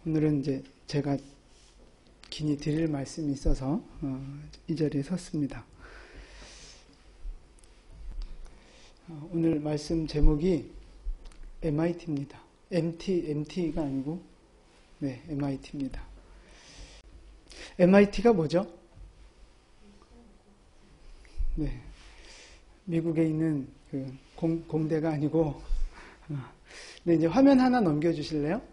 오늘은 이제 제가 긴히 드릴 말씀이 있어서 이 자리에 섰습니다. 오늘 말씀 제목이 MIT입니다. MT가 아니고 MIT입니다. MIT가 뭐죠? 미국에 있는 그 공대가 아니고 이제 화면 하나 넘겨주실래요?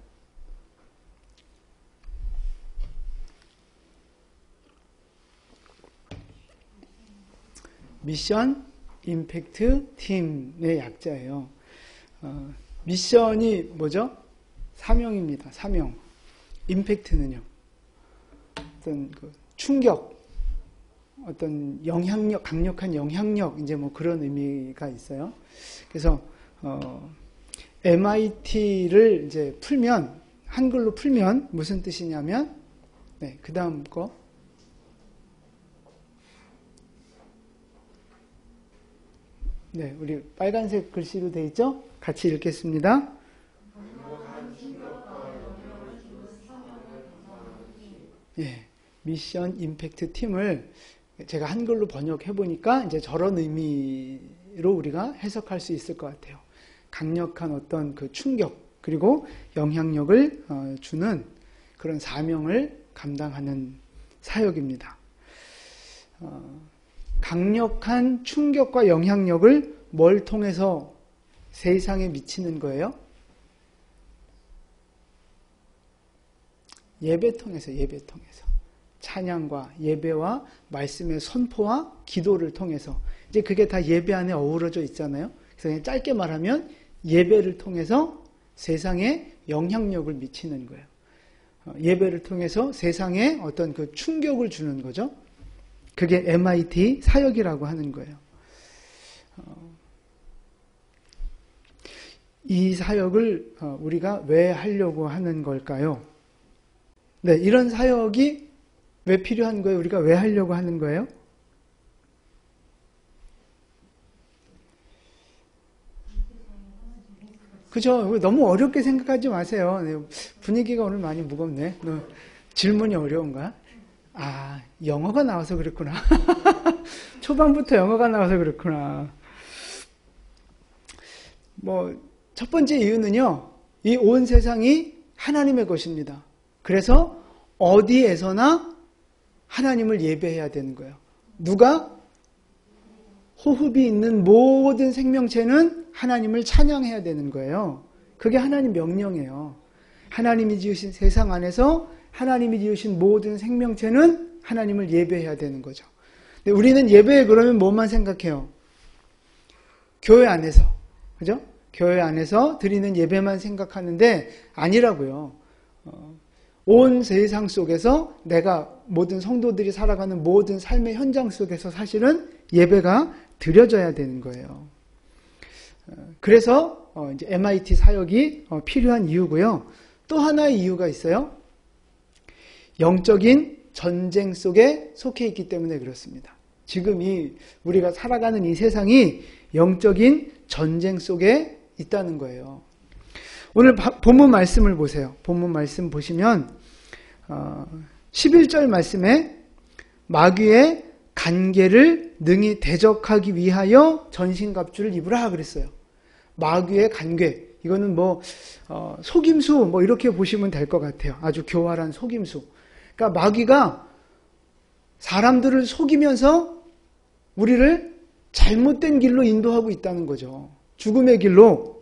미션 임팩트 팀의 약자예요. 미션이 뭐죠? 사명입니다. 사명. 임팩트는요. 어떤 그 충격, 어떤 영향력, 강력한 영향력, 이제 뭐 그런 의미가 있어요. 그래서 MIT를 이제 풀면, 한글로 풀면 무슨 뜻이냐면, 그 다음 거. 우리 빨간색 글씨로 돼 있죠? 같이 읽겠습니다. 미션 임팩트 팀을 제가 한글로 번역해 보니까 이제 저런 의미로 우리가 해석할 수 있을 것 같아요. 강력한 어떤 그 충격 그리고 영향력을 주는 그런 사명을 감당하는 사역입니다. 강력한 충격과 영향력을 뭘 통해서 세상에 미치는 거예요? 예배 통해서. 찬양과 예배와 말씀의 선포와 기도를 통해서. 이제 그게 다 예배 안에 어우러져 있잖아요. 그래서 그냥 짧게 말하면 예배를 통해서 세상에 영향력을 미치는 거예요. 예배를 통해서 세상에 어떤 그 충격을 주는 거죠. 그게 MIT 사역이라고 하는 거예요. 이 사역을 우리가 왜 하려고 하는 걸까요? 이런 사역이 왜 필요한 거예요? 우리가 왜 하려고 하는 거예요? 그죠? 너무 어렵게 생각하지 마세요. 분위기가 오늘 많이 무겁네. 질문이 어려운가? 영어가 나와서 그랬구나. 초반부터 영어가 나와서 그랬구나. 첫 번째 이유는요, 이 온 세상이 하나님의 것입니다. 그래서 어디에서나 하나님을 예배해야 되는 거예요. 누가? 호흡이 있는 모든 생명체는 하나님을 찬양해야 되는 거예요. 그게 하나님 명령이에요. 하나님이 지으신 세상 안에서 하나님이 지으신 모든 생명체는 하나님을 예배해야 되는 거죠. 근데 우리는 예배에 그러면 뭐만 생각해요? 교회 안에서. 그죠? 교회 안에서 드리는 예배만 생각하는데 아니라고요. 온 세상 속에서 내가 모든 성도들이 살아가는 모든 삶의 현장 속에서 사실은 예배가 드려져야 되는 거예요. 그래서 이제 MIT 사역이 필요한 이유고요. 또 하나의 이유가 있어요. 영적인 전쟁 속에 속해 있기 때문에 그렇습니다. 지금 우리가 살아가는 이 세상이 영적인 전쟁 속에 있다는 거예요. 오늘 본문 말씀을 보세요. 본문 말씀 보시면 11절 말씀에 마귀의 간계를 능히 대적하기 위하여 전신갑주를 입으라 그랬어요. 마귀의 간계, 이거는 속임수 이렇게 보시면 될 것 같아요. 아주 교활한 속임수. 그러니까 마귀가 사람들을 속이면서 우리를 잘못된 길로 인도하고 있다는 거죠. 죽음의 길로.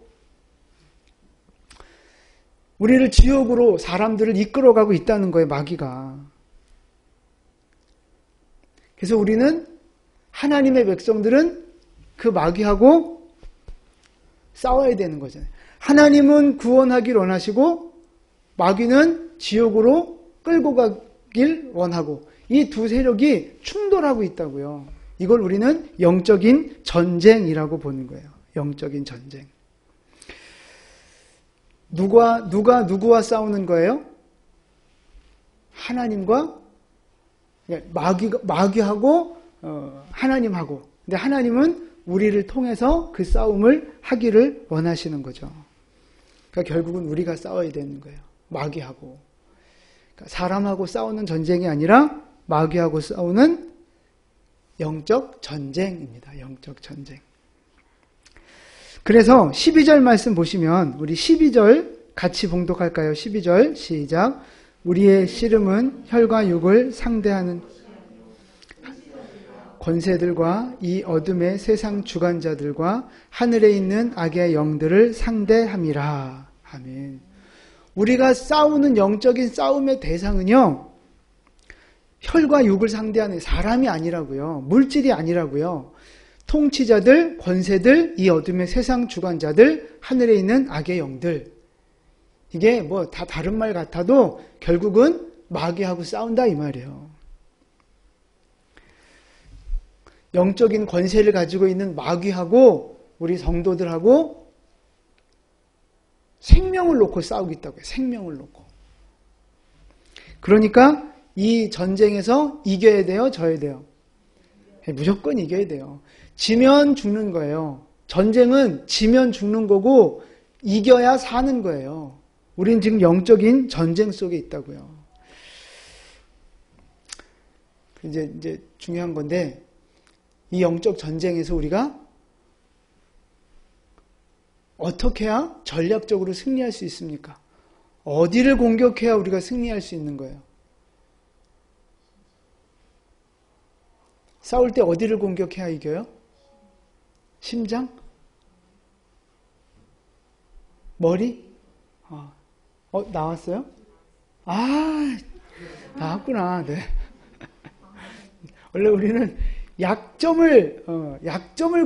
우리를 지옥으로 사람들을 이끌어가고 있다는 거예요, 마귀가. 그래서 우리는, 하나님의 백성들은 그 마귀하고 싸워야 되는 거잖아요. 하나님은 구원하길 원하시고, 마귀는 지옥으로 끌고 가길 원하고, 이 두 세력이 충돌하고 있다고요. 이걸 우리는 영적인 전쟁이라고 보는 거예요. 영적인 전쟁. 누구와 싸우는 거예요? 하나님과, 마귀하고 하나님하고. 근데 하나님은 우리를 통해서 그 싸움을 하기를 원하시는 거죠. 그러니까 결국은 우리가 싸워야 되는 거예요. 마귀하고. 사람하고 싸우는 전쟁이 아니라 마귀하고 싸우는 영적 전쟁입니다. 영적 전쟁. 그래서 12절 말씀 보시면 우리 12절 같이 봉독할까요? 12절 시작. 우리의 씨름은 혈과 육을 상대하는 권세들과 이 어둠의 세상 주관자들과 하늘에 있는 악의 영들을 상대함이라. 아멘. 우리가 싸우는 영적인 싸움의 대상은요, 혈과 육을 상대하는 사람이 아니라고요. 물질이 아니라고요. 통치자들, 권세들, 이 어둠의 세상 주관자들, 하늘에 있는 악의 영들. 이게 뭐 다 다른 말 같아도 결국은 마귀하고 싸운다 이 말이에요. 영적인 권세를 가지고 있는 마귀하고 우리 성도들하고 생명을 놓고 싸우고 있다고요. 생명을 놓고. 그러니까 이 전쟁에서 이겨야 돼요? 져야 돼요? 무조건 이겨야 돼요. 지면 죽는 거예요. 전쟁은 지면 죽는 거고 이겨야 사는 거예요. 우린 지금 영적인 전쟁 속에 있다고요. 이제 중요한 건데 이 영적 전쟁에서 우리가 어떻게 해야 전략적으로 승리할 수 있습니까? 어디를 공격해야 우리가 승리할 수 있는 거예요? 싸울 때 어디를 공격해야 이겨요? 심장? 머리? 나왔어요? 나왔구나. 네. 원래 우리는 약점을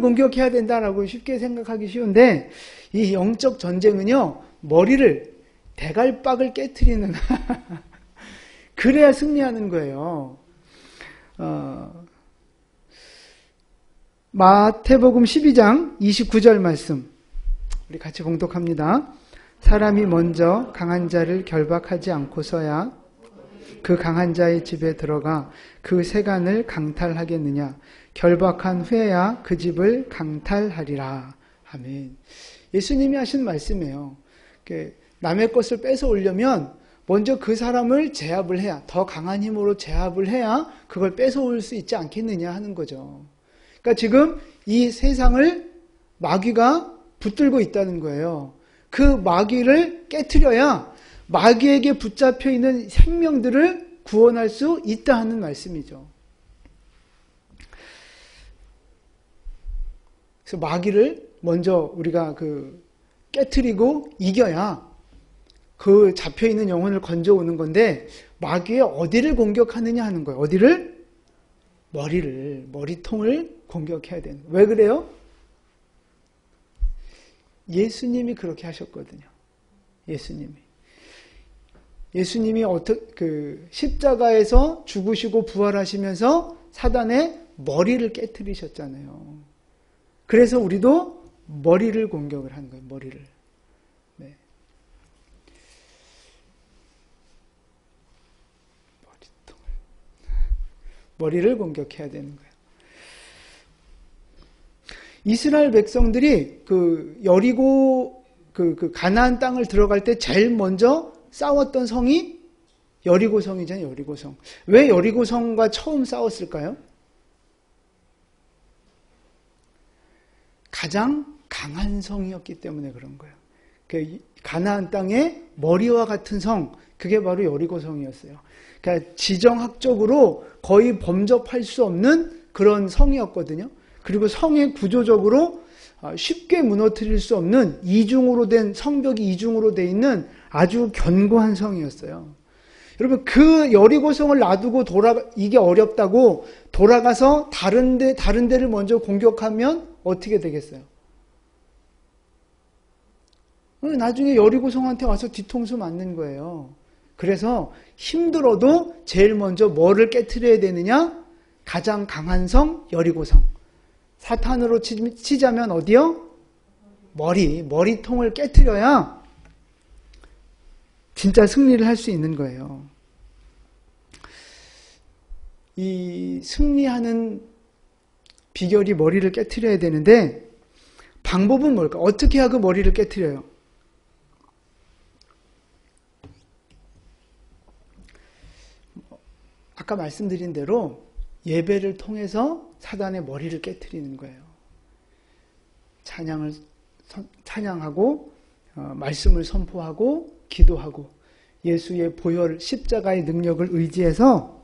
공격해야 된다라고 쉽게 생각하기 쉬운데, 이 영적 전쟁은요, 머리를, 대갈박을 깨트리는, 그래야 승리하는 거예요. 마태복음 12장 29절 말씀, 우리 같이 봉독합니다. 사람이 먼저 강한 자를 결박하지 않고서야 그 강한 자의 집에 들어가 그 세간을 강탈하겠느냐. 결박한 후에야 그 집을 강탈하리라. 아멘. 예수님이 하신 말씀이에요. 남의 것을 뺏어 오려면 먼저 그 사람을 제압을 해야, 더 강한 힘으로 제압을 해야 그걸 뺏어 올 수 있지 않겠느냐 하는 거죠. 그러니까 지금 이 세상을 마귀가 붙들고 있다는 거예요. 그 마귀를 깨트려야 마귀에게 붙잡혀 있는 생명들을 구원할 수 있다 하는 말씀이죠. 그래서 마귀를 먼저 우리가 깨트리고 이겨야 그 잡혀 있는 영혼을 건져오는 건데, 마귀의 어디를 공격하느냐 하는 거예요. 어디를? 머리통을 공격해야 되는 거예요. 왜 그래요? 예수님이 그렇게 하셨거든요. 예수님이 십자가에서 죽으시고 부활하시면서 사단의 머리를 깨트리셨잖아요. 그래서 우리도 머리를 공격을 하는 거예요. 머리를. 네. 머리를 공격해야 되는 거예요. 이스라엘 백성들이 여리고 가나안 땅을 들어갈 때 제일 먼저 싸웠던 성이 여리고성이잖아요. 여리고성. 왜 여리고성과 처음 싸웠을까요? 가장 강한 성이었기 때문에 그런 거예요. 가나안 땅의 머리와 같은 성, 그게 바로 여리고성이었어요. 그러니까 지정학적으로 거의 범접할 수 없는 그런 성이었거든요. 그리고 성의 구조적으로 쉽게 무너뜨릴 수 없는 성벽이 이중으로 돼 있는 아주 견고한 성이었어요. 여러분, 그 여리고성을 놔두고 이게 어렵다고 돌아가서 다른 데를 먼저 공격하면 어떻게 되겠어요? 나중에 여리고성한테 와서 뒤통수 맞는 거예요. 그래서 힘들어도 제일 먼저 뭐를 깨트려야 되느냐? 가장 강한 성, 여리고성. 사탄으로 치자면 어디요? 머리통을 깨트려야 진짜 승리를 할 수 있는 거예요. 이 승리하는 비결이 머리를 깨트려야 되는데, 방법은 뭘까? 어떻게 해야 그 머리를 깨트려요? 아까 말씀드린 대로 예배를 통해서 사단의 머리를 깨트리는 거예요. 찬양하고 말씀을 선포하고 기도하고 예수의 보혈 십자가의 능력을 의지해서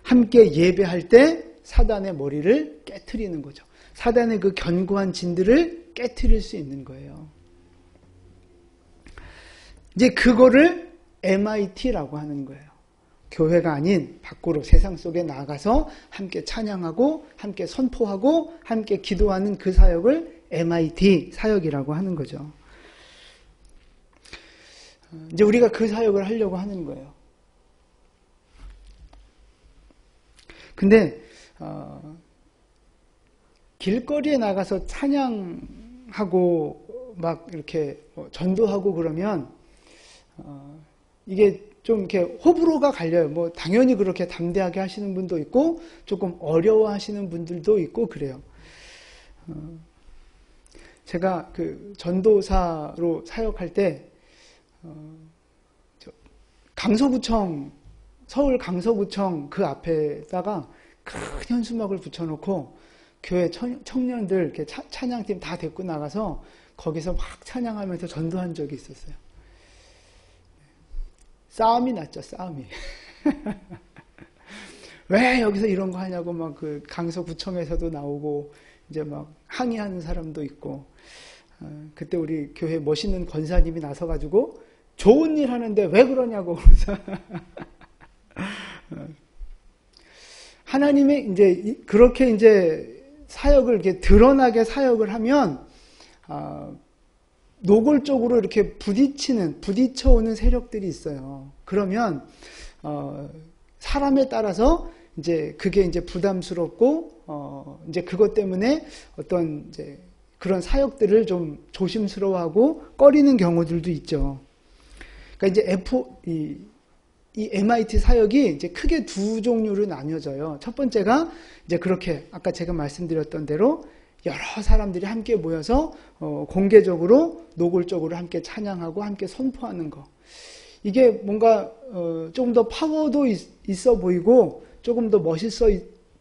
함께 예배할 때 사단의 머리를 깨트리는 거죠. 사단의 그 견고한 진들을 깨트릴 수 있는 거예요. 이제 그거를 MIT라고 하는 거예요. 교회가 아닌 밖으로 세상 속에 나가서 함께 찬양하고 함께 선포하고 함께 기도하는 그 사역을 MIT 사역이라고 하는 거죠. 이제 우리가 그 사역을 하려고 하는 거예요. 근데 길거리에 나가서 찬양하고 막 이렇게 전도하고 그러면 이게 좀 이렇게 호불호가 갈려요. 뭐 당연히 그렇게 담대하게 하시는 분도 있고 조금 어려워하시는 분들도 있고 그래요. 제가 그 전도사로 사역할 때 강서구청, 서울 강서구청 그 앞에다가 큰 현수막을 붙여놓고 교회 청년들 이렇게 찬양팀 다 데리고 나가서 거기서 막 찬양하면서 전도한 적이 있었어요. 싸움이 났죠, 싸움이. 왜 여기서 이런 거 하냐고 막 그 강서구청에서도 나오고 이제 막 항의하는 사람도 있고 그때 우리 교회 멋있는 권사님이 나서가지고 좋은 일 하는데 왜 그러냐고 그래서 하나님의 이제 그렇게 이제 사역을 이렇게 드러나게 사역을 하면 노골적으로 이렇게 부딪혀오는 세력들이 있어요. 그러면 사람에 따라서 이제 그게 이제 부담스럽고 이제 그것 때문에 어떤 이제 그런 사역들을 좀 조심스러워하고 꺼리는 경우들도 있죠. 그러니까 이제 이 MIT 사역이 이제 크게 두 종류로 나뉘어져요. 첫 번째가 이제 그렇게 아까 제가 말씀드렸던 대로 여러 사람들이 함께 모여서 공개적으로 노골적으로 함께 찬양하고 함께 선포하는 거. 이게 뭔가 조금 더 파워도 있어 보이고 조금 더 멋있어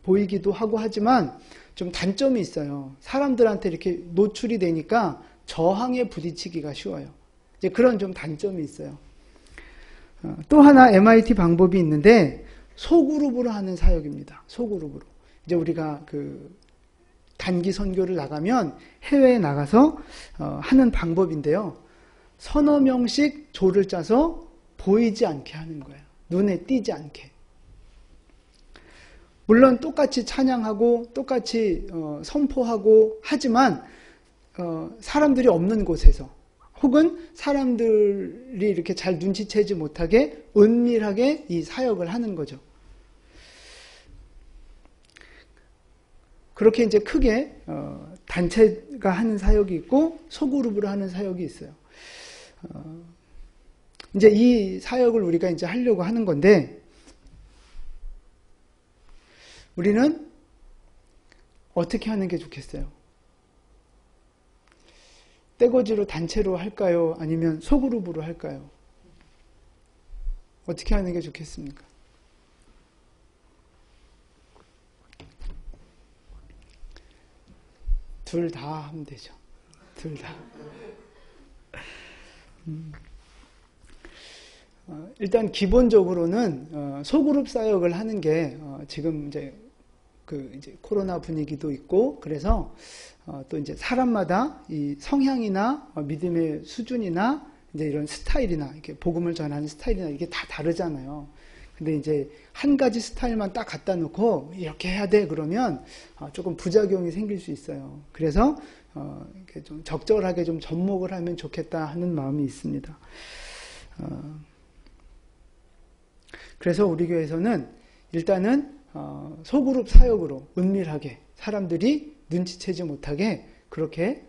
보이기도 하고 하지만 좀 단점이 있어요. 사람들한테 이렇게 노출이 되니까 저항에 부딪히기가 쉬워요. 이제 그런 좀 단점이 있어요. 또 하나 MIT 방법이 있는데 소그룹으로 하는 사역입니다. 소그룹으로. 이제 우리가 그 단기 선교를 나가면 해외에 나가서 하는 방법인데요. 서너 명씩 조를 짜서 보이지 않게 하는 거예요. 눈에 띄지 않게. 물론 똑같이 찬양하고 똑같이 선포하고 하지만 사람들이 없는 곳에서 혹은 사람들이 이렇게 잘 눈치채지 못하게 은밀하게 이 사역을 하는 거죠. 그렇게 이제 크게 단체가 하는 사역이 있고 소그룹으로 하는 사역이 있어요. 이제 이 사역을 우리가 이제 하려고 하는 건데 우리는 어떻게 하는 게 좋겠어요? 떼거지로 단체로 할까요? 아니면 소그룹으로 할까요? 어떻게 하는 게 좋겠습니까? 둘 다 하면 되죠. 둘 다. 일단 기본적으로는 소그룹 사역을 하는 게 지금 이제 이제 코로나 분위기도 있고 그래서 또 이제 사람마다 이 성향이나 믿음의 수준이나 이제 이런 스타일이나 이렇게 복음을 전하는 스타일이나 이게 다 다르잖아요. 근데 이제 한 가지 스타일만 딱 갖다 놓고 이렇게 해야 돼 그러면 조금 부작용이 생길 수 있어요. 그래서 이렇게 좀 적절하게 좀 접목을 하면 좋겠다 하는 마음이 있습니다. 그래서 우리 교회에서는 일단은 소그룹 사역으로 은밀하게 사람들이 눈치채지 못하게 그렇게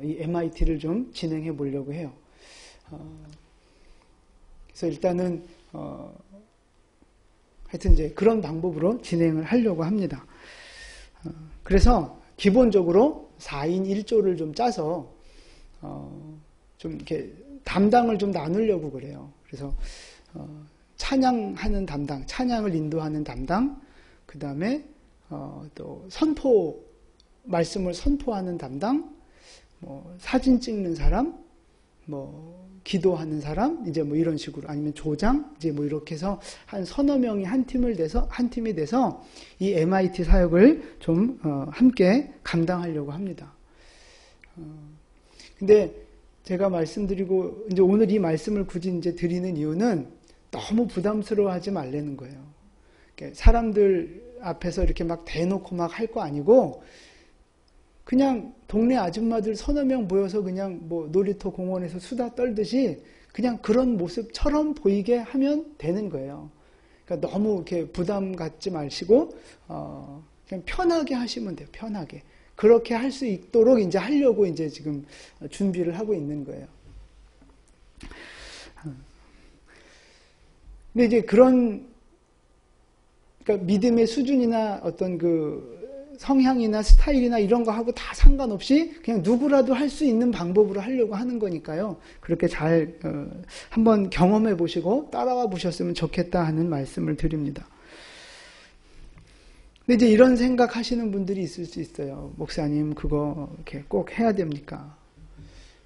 이 MIT를 좀 진행해 보려고 해요. 그래서 일단은 하여튼 이제 그런 방법으로 진행을 하려고 합니다. 그래서 기본적으로 4인 1조를 좀 짜서 좀 이렇게 담당을 좀 나누려고 그래요. 그래서 찬양하는 담당, 찬양을 인도하는 담당, 그 다음에 또 말씀을 선포하는 담당, 사진 찍는 사람, 기도하는 사람, 이제 이런 식으로, 아니면 조장, 이제 이렇게 해서 한 서너 명이 한 팀이 돼서 이 MIT 사역을 좀 함께 감당하려고 합니다. 근데 제가 말씀드리고, 이제 오늘 이 말씀을 굳이 이제 드리는 이유는 너무 부담스러워하지 말라는 거예요. 사람들 앞에서 이렇게 막 대놓고 막 할 거 아니고, 그냥 동네 아줌마들 서너 명 모여서 그냥 놀이터 공원에서 수다 떨듯이 그냥 그런 모습처럼 보이게 하면 되는 거예요. 그러니까 너무 이렇게 부담 갖지 마시고, 그냥 편하게 하시면 돼요. 편하게. 그렇게 할 수 있도록 이제 하려고 이제 지금 준비를 하고 있는 거예요. 근데 이제 그러니까 믿음의 수준이나 어떤 성향이나 스타일이나 이런 거 하고 다 상관없이 그냥 누구라도 할 수 있는 방법으로 하려고 하는 거니까요. 그렇게 잘 한번 경험해 보시고 따라와 보셨으면 좋겠다 하는 말씀을 드립니다. 근데 이제 이런 생각 하시는 분들이 있을 수 있어요. 목사님, 그거 이렇게 꼭 해야 됩니까?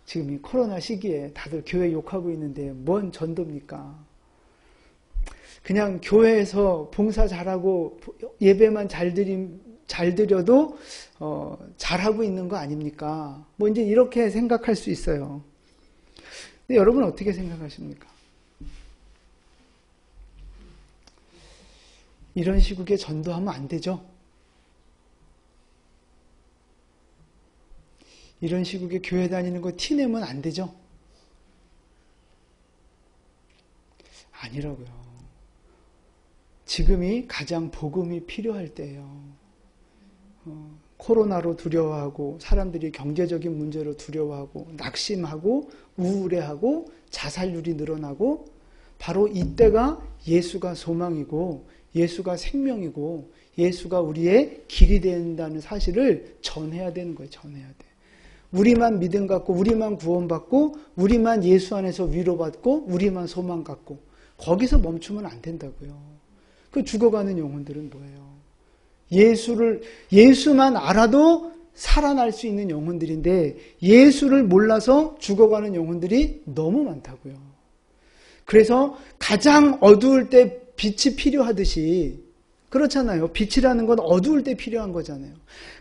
지금 이 코로나 시기에 다들 교회 욕하고 있는데 뭔 전도입니까? 그냥 교회에서 봉사 잘하고 예배만 잘 드려도 잘하고 있는 거 아닙니까? 이제 이렇게 생각할 수 있어요. 근데 여러분 어떻게 생각하십니까? 이런 시국에 전도하면 안 되죠? 이런 시국에 교회 다니는 거 티내면 안 되죠? 아니라고요. 지금이 가장 복음이 필요할 때예요. 코로나로 두려워하고 사람들이 경제적인 문제로 두려워하고 낙심하고 우울해하고 자살률이 늘어나고 바로 이때가 예수가 소망이고 예수가 생명이고 예수가 우리의 길이 된다는 사실을 전해야 되는 거예요. 전해야 돼. 우리만 믿음 갖고 우리만 구원받고 우리만 예수 안에서 위로받고 우리만 소망 갖고 거기서 멈추면 안 된다고요. 그 죽어가는 영혼들은 뭐예요? 예수만 알아도 살아날 수 있는 영혼들인데 예수를 몰라서 죽어가는 영혼들이 너무 많다고요. 그래서 가장 어두울 때 빛이 필요하듯이 그렇잖아요. 빛이라는 건 어두울 때 필요한 거잖아요.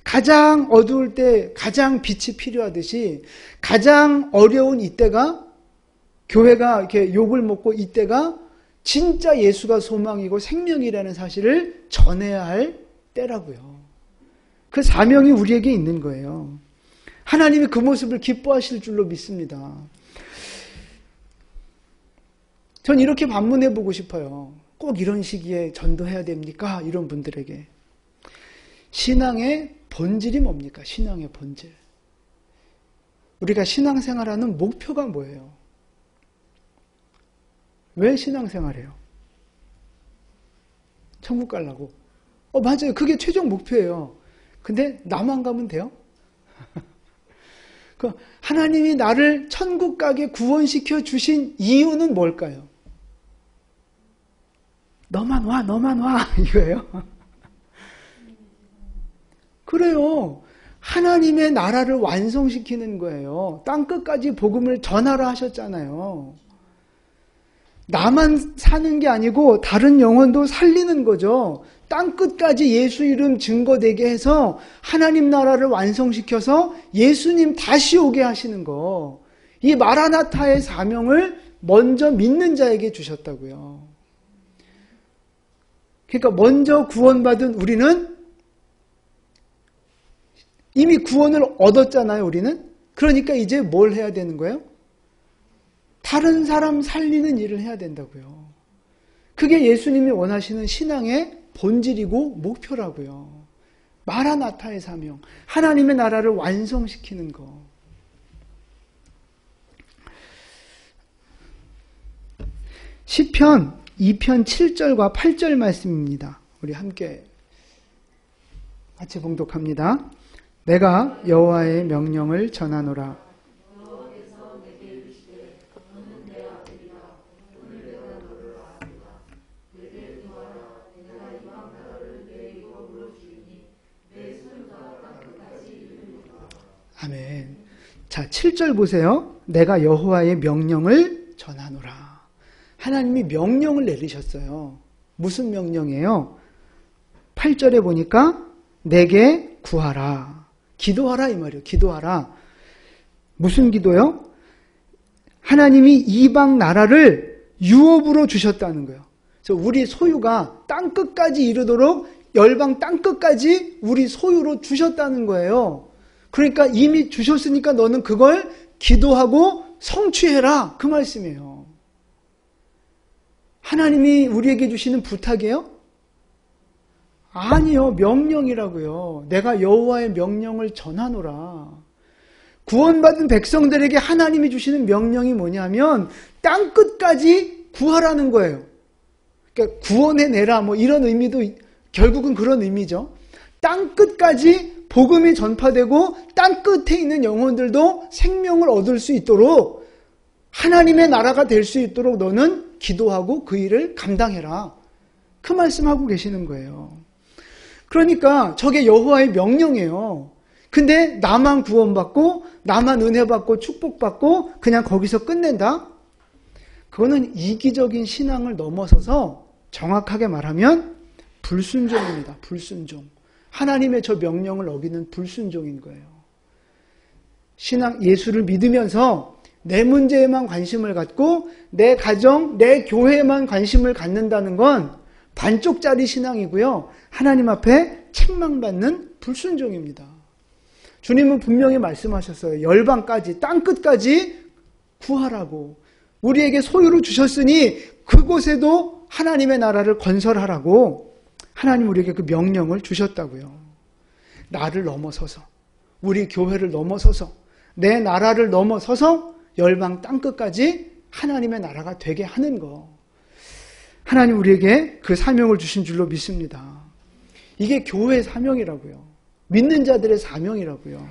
가장 어두울 때 가장 빛이 필요하듯이 가장 어려운 이때가 교회가 이렇게 욕을 먹고 이때가 진짜 예수가 소망이고 생명이라는 사실을 전해야 할 때라고요. 그 사명이 우리에게 있는 거예요. 하나님이 그 모습을 기뻐하실 줄로 믿습니다. 전 이렇게 반문해 보고 싶어요. 꼭 이런 시기에 전도해야 됩니까? 이런 분들에게. 신앙의 본질이 뭡니까? 신앙의 본질. 우리가 신앙생활하는 목표가 뭐예요? 왜 신앙생활해요? 천국 가려고. 맞아요. 그게 최종 목표예요. 근데 나만 가면 돼요? 하나님이 나를 천국 가게 구원시켜 주신 이유는 뭘까요? 너만 와, 너만 와. 이거예요. 그래요. 하나님의 나라를 완성시키는 거예요. 땅끝까지 복음을 전하라 하셨잖아요. 나만 사는 게 아니고 다른 영혼도 살리는 거죠. 땅끝까지 예수 이름 증거되게 해서 하나님 나라를 완성시켜서 예수님 다시 오게 하시는 거. 이 마라나타의 사명을 먼저 믿는 자에게 주셨다고요. 그러니까 먼저 구원받은 우리는 이미 구원을 얻었잖아요, 우리는. 그러니까 이제 뭘 해야 되는 거예요? 다른 사람 살리는 일을 해야 된다고요. 그게 예수님이 원하시는 신앙의 본질이고 목표라고요. 마라나타의 사명, 하나님의 나라를 완성시키는 거. 시편 2편 7절과 8절 말씀입니다. 우리 함께 같이 봉독합니다. 내가 여호와의 명령을 전하노라. 아멘. 자, 7절 보세요. 내가 여호와의 명령을 전하노라. 하나님이 명령을 내리셨어요. 무슨 명령이에요? 8절에 보니까 내게 구하라. 기도하라 이 말이에요. 기도하라. 무슨 기도요? 하나님이 이방 나라를 유업으로 주셨다는 거예요. 그래서 우리 소유가 땅끝까지 이르도록 열방 땅끝까지 우리 소유로 주셨다는 거예요. 그러니까 이미 주셨으니까 너는 그걸 기도하고 성취해라. 그 말씀이에요. 하나님이 우리에게 주시는 부탁이에요? 아니요. 명령이라고요. 내가 여호와의 명령을 전하노라. 구원받은 백성들에게 하나님이 주시는 명령이 뭐냐면 땅끝까지 구하라는 거예요. 그러니까 구원해내라 뭐 이런 의미도 결국은 그런 의미죠. 땅끝까지 복음이 전파되고 땅끝에 있는 영혼들도 생명을 얻을 수 있도록 하나님의 나라가 될 수 있도록 너는 기도하고 그 일을 감당해라. 그 말씀하고 계시는 거예요. 그러니까 저게 여호와의 명령이에요. 근데 나만 구원받고 나만 은혜받고 축복받고 그냥 거기서 끝낸다? 그거는 이기적인 신앙을 넘어서서 정확하게 말하면 불순종입니다. 불순종. 하나님의 저 명령을 어기는 불순종인 거예요. 신앙, 예수를 믿으면서 내 문제에만 관심을 갖고 내 가정, 내 교회에만 관심을 갖는다는 건 반쪽짜리 신앙이고요. 하나님 앞에 책망받는 불순종입니다. 주님은 분명히 말씀하셨어요. 열방까지, 땅끝까지 구하라고. 우리에게 소유를 주셨으니 그곳에도 하나님의 나라를 건설하라고 하나님 우리에게 그 명령을 주셨다고요. 나를 넘어서서, 우리 교회를 넘어서서, 내 나라를 넘어서서 열방 땅끝까지 하나님의 나라가 되게 하는 거. 하나님 우리에게 그 사명을 주신 줄로 믿습니다. 이게 교회의 사명이라고요. 믿는 자들의 사명이라고요.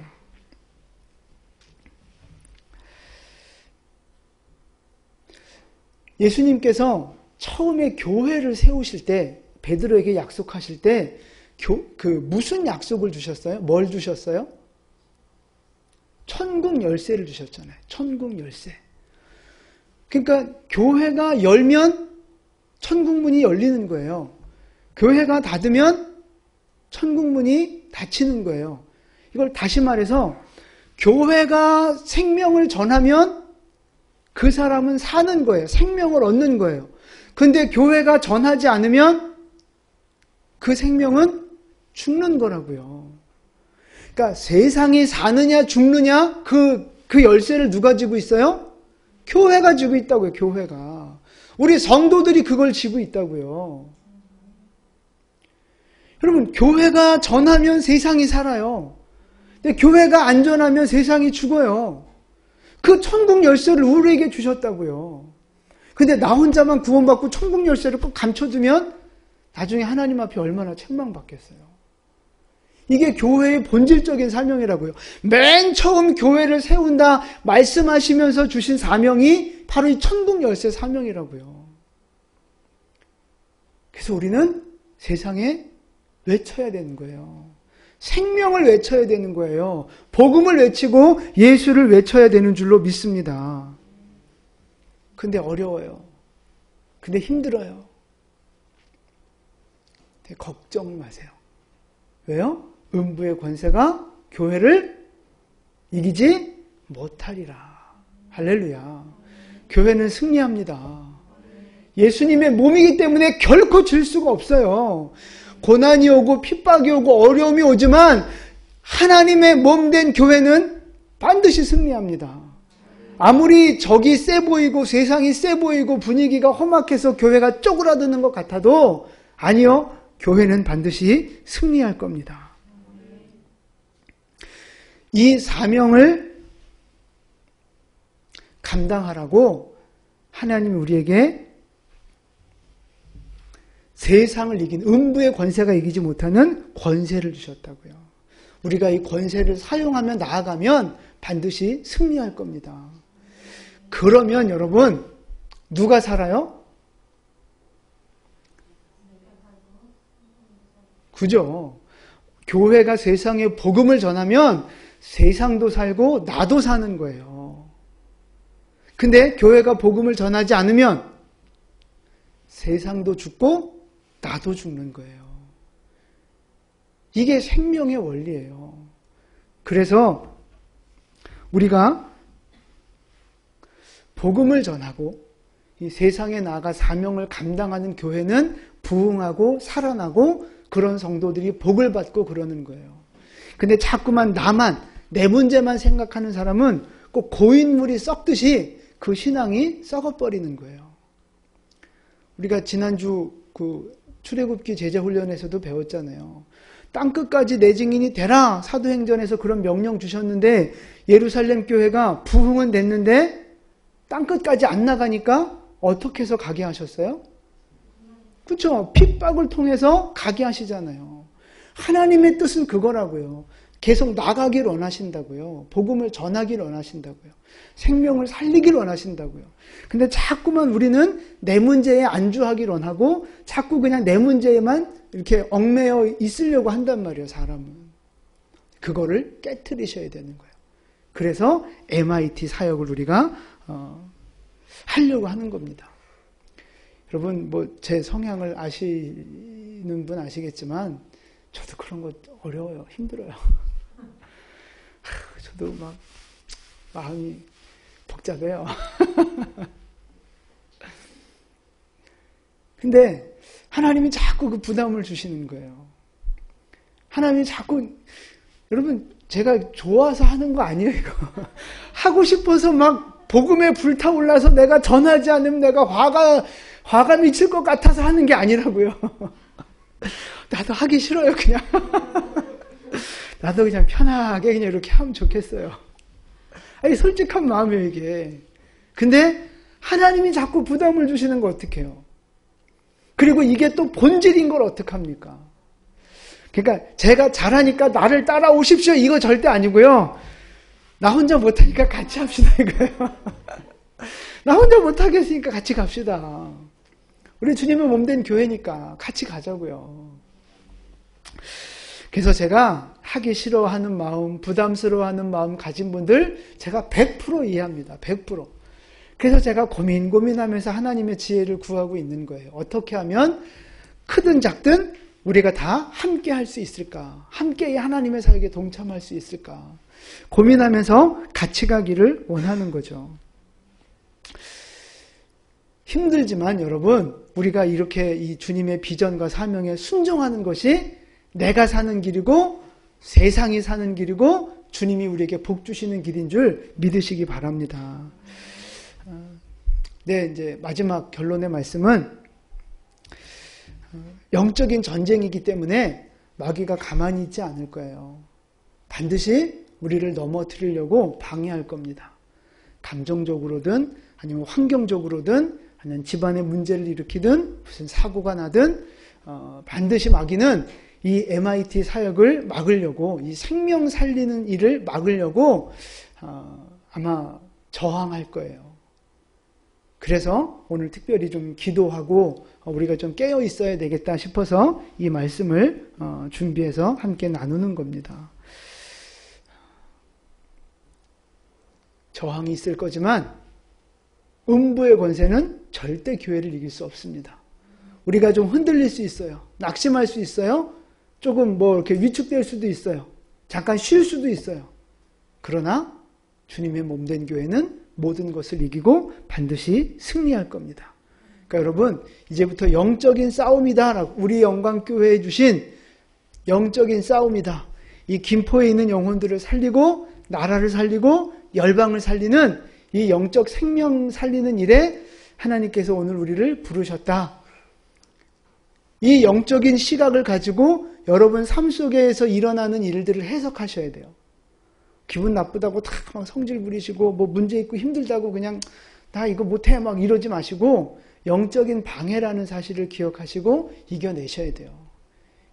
예수님께서 처음에 교회를 세우실 때 베드로에게 약속하실 때 무슨 약속을 주셨어요? 뭘 주셨어요? 천국 열쇠를 주셨잖아요. 천국 열쇠. 그러니까 교회가 열면 천국 문이 열리는 거예요. 교회가 닫으면 천국 문이 닫히는 거예요. 이걸 다시 말해서 교회가 생명을 전하면 그 사람은 사는 거예요. 생명을 얻는 거예요. 근데 교회가 전하지 않으면 그 생명은 죽는 거라고요. 그러니까 세상이 사느냐 죽느냐 그 열쇠를 누가 쥐고 있어요? 교회가 쥐고 있다고요. 교회가. 우리 성도들이 그걸 쥐고 있다고요. 여러분 교회가 전하면 세상이 살아요. 근데 교회가 안 전하면 세상이 죽어요. 그 천국 열쇠를 우리에게 주셨다고요. 근데 나 혼자만 구원받고 천국 열쇠를 꼭 감춰두면 나중에 하나님 앞에 얼마나 책망받겠어요. 이게 교회의 본질적인 사명이라고요. 맨 처음 교회를 세운다 말씀하시면서 주신 사명이 바로 이 천국 열쇠 사명이라고요. 그래서 우리는 세상에 외쳐야 되는 거예요. 생명을 외쳐야 되는 거예요. 복음을 외치고 예수를 외쳐야 되는 줄로 믿습니다. 근데 어려워요. 근데 힘들어요. 걱정 마세요. 왜요? 음부의 권세가 교회를 이기지 못하리라. 할렐루야. 교회는 승리합니다. 예수님의 몸이기 때문에 결코 질 수가 없어요. 고난이 오고 핍박이 오고 어려움이 오지만 하나님의 몸 된 교회는 반드시 승리합니다. 아무리 적이 세 보이고 세상이 세 보이고 분위기가 험악해서 교회가 쪼그라드는 것 같아도 아니요. 교회는 반드시 승리할 겁니다. 이 사명을 감당하라고 하나님이 우리에게 세상을 이긴 음부의 권세가 이기지 못하는 권세를 주셨다고요. 우리가 이 권세를 사용하며 나아가면 반드시 승리할 겁니다. 그러면 여러분 누가 살아요? 그죠? 교회가 세상에 복음을 전하면 세상도 살고 나도 사는 거예요. 근데 교회가 복음을 전하지 않으면 세상도 죽고 나도 죽는 거예요. 이게 생명의 원리예요. 그래서 우리가 복음을 전하고 이 세상에 나아가 사명을 감당하는 교회는 부흥하고 살아나고 그런 성도들이 복을 받고 그러는 거예요. 근데 자꾸만 나만 내 문제만 생각하는 사람은 꼭 고인물이 썩듯이 그 신앙이 썩어버리는 거예요. 우리가 지난주 그 출애굽기 제자훈련에서도 배웠잖아요. 땅끝까지 내 증인이 되라. 사도행전에서 그런 명령 주셨는데 예루살렘 교회가 부흥은 됐는데 땅끝까지 안 나가니까 어떻게 해서 가게 하셨어요? 그렇죠. 핍박을 통해서 가게 하시잖아요. 하나님의 뜻은 그거라고요. 계속 나가길 원하신다고요. 복음을 전하길 원하신다고요. 생명을 살리길 원하신다고요. 근데 자꾸만 우리는 내 문제에 안주하길 원하고 자꾸 그냥 내 문제에만 이렇게 얽매여 있으려고 한단 말이에요. 사람은. 그거를 깨트리셔야 되는 거예요. 그래서 MIT 사역을 우리가 하려고 하는 겁니다. 여러분 뭐 제 성향을 아시는 분 아시겠지만 저도 그런 거 어려워요. 힘들어요. 저도 막 마음이 복잡해요. 근데 하나님이 자꾸 그 부담을 주시는 거예요. 하나님이 자꾸 여러분 제가 좋아서 하는 거 아니에요. 이거. 하고 싶어서 막 복음에 불타올라서 내가 전하지 않으면 내가 화가 미칠 것 같아서 하는 게 아니라고요. 나도 하기 싫어요, 그냥. 나도 그냥 편하게 그냥 이렇게 하면 좋겠어요. 아니, 솔직한 마음이에요, 이게. 근데 하나님이 자꾸 부담을 주시는 거 어떡해요? 그리고 이게 또 본질인 걸 어떡합니까? 그러니까 제가 잘하니까 나를 따라오십시오. 이거 절대 아니고요. 나 혼자 못하니까 같이 합시다, 이거예요. 나 혼자 못하겠으니까 같이 갑시다. 우리 주님의 몸된 교회니까 같이 가자고요. 그래서 제가 하기 싫어하는 마음, 부담스러워하는 마음 가진 분들 제가 100% 이해합니다. 100%. 그래서 제가 고민하면서 하나님의 지혜를 구하고 있는 거예요. 어떻게 하면 크든 작든 우리가 다 함께 할 수 있을까? 함께 하나님의 사역에 동참할 수 있을까? 고민하면서 같이 가기를 원하는 거죠. 힘들지만 여러분, 우리가 이렇게 이 주님의 비전과 사명에 순종하는 것이 내가 사는 길이고 세상이 사는 길이고 주님이 우리에게 복 주시는 길인 줄 믿으시기 바랍니다. 네, 이제 마지막 결론의 말씀은 영적인 전쟁이기 때문에 마귀가 가만히 있지 않을 거예요. 반드시 우리를 넘어뜨리려고 방해할 겁니다. 감정적으로든 아니면 환경적으로든 아니면 집안에 문제를 일으키든 무슨 사고가 나든 반드시 마귀는 이 MIT 사역을 막으려고 이 생명 살리는 일을 막으려고 아마 저항할 거예요. 그래서 오늘 특별히 좀 기도하고 우리가 좀 깨어 있어야 되겠다 싶어서 이 말씀을 준비해서 함께 나누는 겁니다. 저항이 있을 거지만 음부의 권세는 절대 교회를 이길 수 없습니다. 우리가 좀 흔들릴 수 있어요. 낙심할 수 있어요. 조금 뭐 이렇게 위축될 수도 있어요. 잠깐 쉴 수도 있어요. 그러나 주님의 몸된 교회는 모든 것을 이기고 반드시 승리할 겁니다. 그러니까 여러분, 이제부터 영적인 싸움이다. 우리 영광교회에 주신 영적인 싸움이다. 이 김포에 있는 영혼들을 살리고 나라를 살리고 열방을 살리는 이 영적 생명 살리는 일에 하나님께서 오늘 우리를 부르셨다. 이 영적인 시각을 가지고 여러분 삶 속에서 일어나는 일들을 해석하셔야 돼요. 기분 나쁘다고 다 막 성질 부리시고 뭐 문제 있고 힘들다고 그냥 나 이거 못해 막 이러지 마시고 영적인 방해라는 사실을 기억하시고 이겨내셔야 돼요.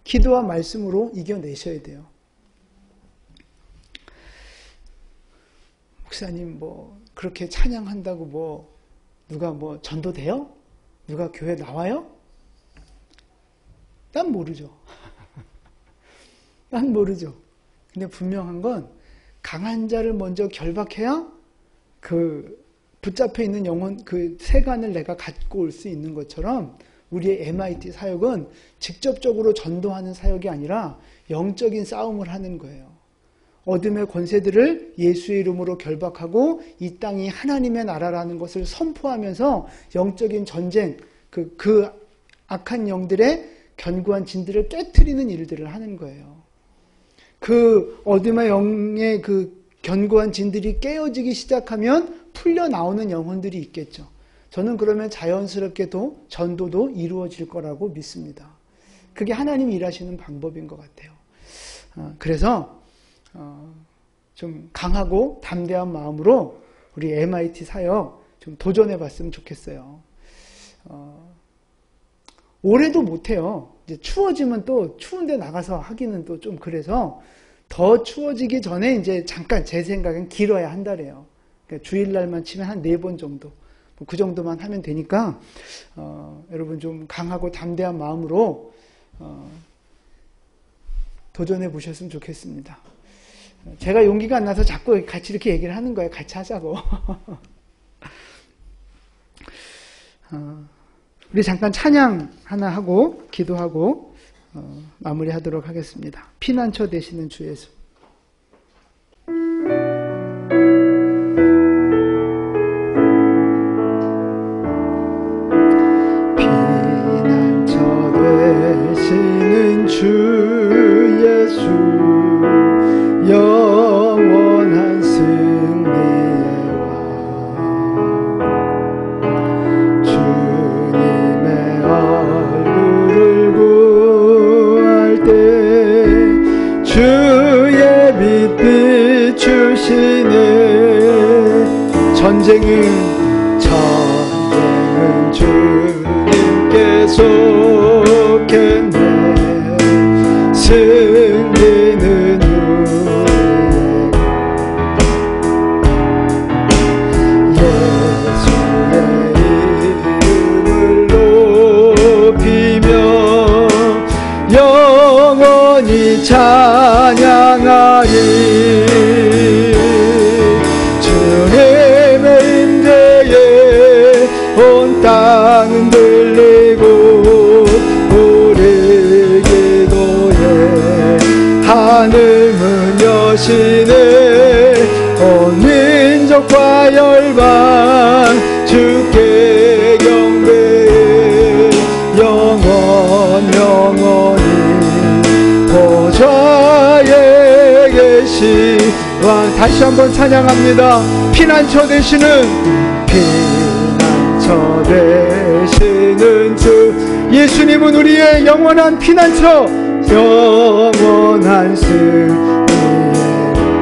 기도와 말씀으로 이겨내셔야 돼요. 목사님 뭐 그렇게 찬양한다고 뭐 누가 뭐 전도돼요? 누가 교회 나와요? 난 모르죠. 난 모르죠. 근데 분명한 건 강한 자를 먼저 결박해야 그 붙잡혀 있는 영혼, 그 세간을 내가 갖고 올 수 있는 것처럼 우리의 MIT 사역은 직접적으로 전도하는 사역이 아니라 영적인 싸움을 하는 거예요. 어둠의 권세들을 예수의 이름으로 결박하고 이 땅이 하나님의 나라라는 것을 선포하면서 영적인 전쟁, 그 악한 영들의 견고한 진들을 깨트리는 일들을 하는 거예요. 그 어둠의 영의 그 견고한 진들이 깨어지기 시작하면 풀려 나오는 영혼들이 있겠죠. 저는 그러면 자연스럽게도 전도도 이루어질 거라고 믿습니다. 그게 하나님이 일하시는 방법인 것 같아요. 그래서 좀 강하고 담대한 마음으로 우리 MIT 사역 좀 도전해 봤으면 좋겠어요. 올해도 못해요. 이제 추워지면 또 추운데 나가서 하기는 또 좀 그래서 더 추워지기 전에 이제 잠깐 제 생각엔 길어야 한 달이에요. 그러니까 주일날만 치면 한 4번 정도. 그 정도만 하면 되니까 여러분 좀 강하고 담대한 마음으로 도전해 보셨으면 좋겠습니다. 제가 용기가 안 나서 자꾸 같이 이렇게 얘기를 하는 거예요. 같이 하자고. 우리 잠깐 찬양 하나 하고 기도하고 마무리하도록 하겠습니다. 피난처 되시는 주 예수. 되시는 주 예수 영원한 승리의 왕 주님의 얼굴을 구할 때 주의 빛 비추시네 전쟁은 주님께서 승리는 예수의 이름을 높이며 영원히 찬양하리 주님의 임재에 온 땅은 들리고 하늘문 여시네 온 민족과 열방 주께 경배해 영원히 보좌에 계시 왕 다시 한번 찬양합니다. 피난처 되시는 주 예수님은 우리의 영원한 피난처 영원한 승리의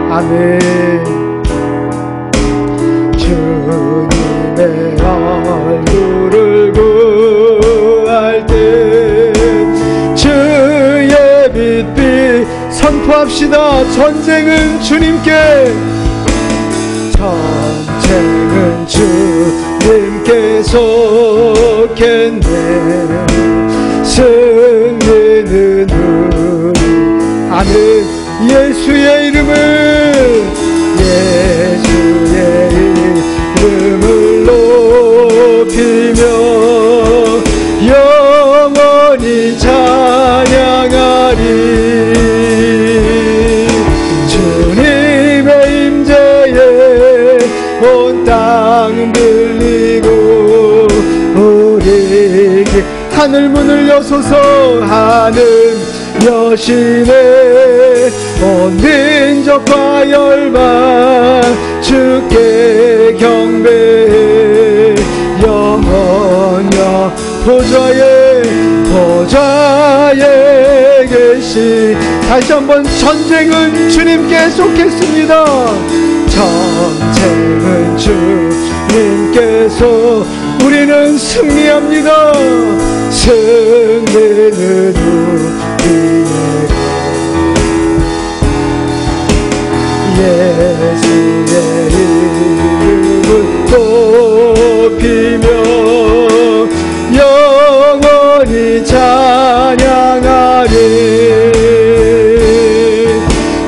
아멘 주님의 얼굴을 구할 때 주의 빛 선포합시다. 전쟁은 주님께 주님께서 겠네 승리는 우리 아멘 예수의 이름을 높이며 영원히 찬양하리 주님의 임재에 온 땅 들리고 우리에게 하늘 문을 여소서 하늘 여시네 온 민족과 열방 주께 경배해 영원히 보좌에 계시 다시 한번 전쟁은 주님께 쏟겠습니다. 전쟁은 주님께서 우리는 승리합니다. 승리는 우리의 예수의 이름을 높이며 영원히 찬양하리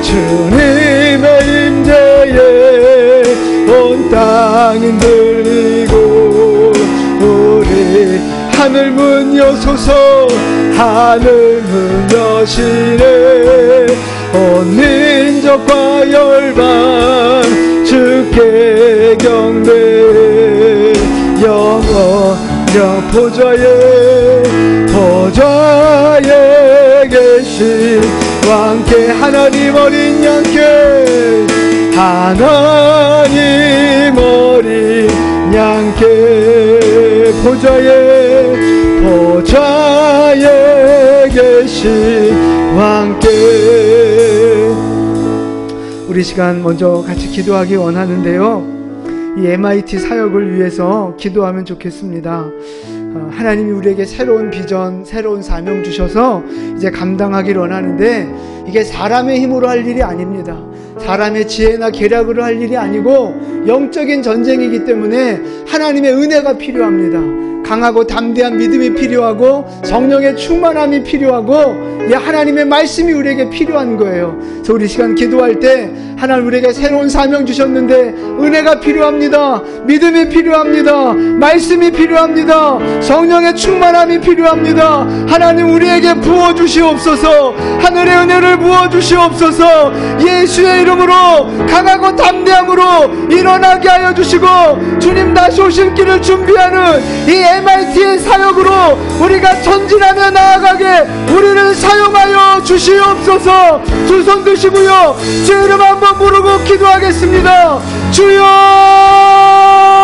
주님의 임재 하늘 문 여소서 하늘 문 여시네 온 민족과 열방 주께 경배 영원령 보좌에 계신 왕께 하나님 어린 양께 하나님 어린 양께 보좌에 계신 왕께 우리 시간 먼저 같이 기도하기 원하는데요. 이 MIT 사역을 위해서 기도하면 좋겠습니다. 하나님이 우리에게 새로운 비전, 새로운 사명 주셔서 이제 감당하기를 원하는데 이게 사람의 힘으로 할 일이 아닙니다. 사람의 지혜나 계략으로 할 일이 아니고 영적인 전쟁이기 때문에 하나님의 은혜가 필요합니다. 강하고 담대한 믿음이 필요하고 성령의 충만함이 필요하고 하나님의 말씀이 우리에게 필요한 거예요. 그래서 우리 시간 기도할 때 하나님 우리에게 새로운 사명 주셨는데 은혜가 필요합니다. 믿음이 필요합니다. 말씀이 필요합니다. 성령의 충만함이 필요합니다. 하나님 우리에게 부어주시옵소서. 하늘의 은혜를 부어주시옵소서. 예수의 이름으로 강하고 담대함으로 일어나게 하여 주시고 주님 다시 오실 길을 준비하는 이 MIT의 사역으로 우리가 전진하며 나아가게 우리를 사용하여 주시옵소서. 두 손 드시고요, 주 이름 한번 부르고 기도하겠습니다. 주여